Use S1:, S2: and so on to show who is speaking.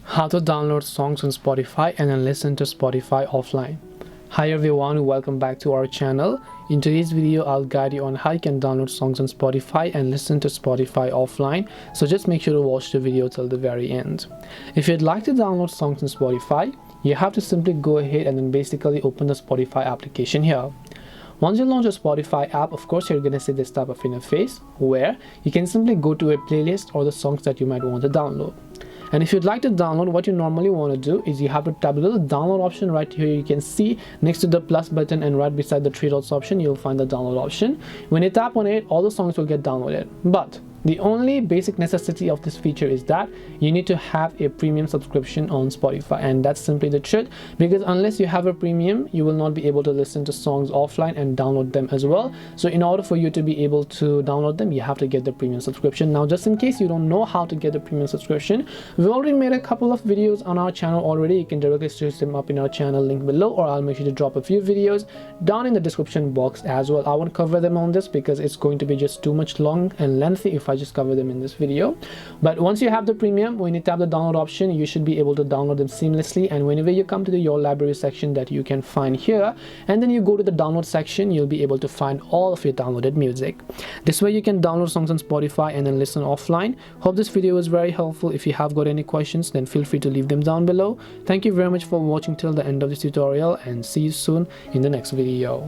S1: How to download songs on Spotify and then listen to Spotify offline. Hi everyone, welcome back to our channel. In today's video, I'll guide you on how you can download songs on Spotify and listen to Spotify offline. So just make sure to watch the video till the very end. If you'd like to download songs on Spotify, you have to simply go ahead and then basically open the Spotify application here. Once you launch a Spotify app, of course, you're going to see this type of interface where you can simply go to a playlist or the songs that you might want to download. And if you'd like to download, what you normally want to do is you have to tap the little download option right here. You can see next to the plus button and right beside the three dots option, you'll find the download option. When you tap on it, all the songs will get downloaded. But the only basic necessity of this feature is that you need to have a premium subscription on Spotify, and that's simply the truth, because unless you have a premium, you will not be able to listen to songs offline and download them as well. So in order for you to be able to download them, you have to get the premium subscription. Now, just in case you don't know how to get the premium subscription, we've already made a couple of videos on our channel already. You can directly search them up in our channel link below, or I'll make sure to drop a few videos down in the description box as well. I won't cover them on this because it's going to be just too much long and lengthy if I just cover them in this video. But once you have the premium, when you tap the download option, you should be able to download them seamlessly. And whenever you come to the your library section that you can find here, and then you go to the download section, you'll be able to find all of your downloaded music. This way you can download songs on Spotify and then listen offline. Hope this video was very helpful. If you have got any questions, then feel free to leave them down below. Thank you very much for watching till the end of this tutorial, and see you soon in the next video.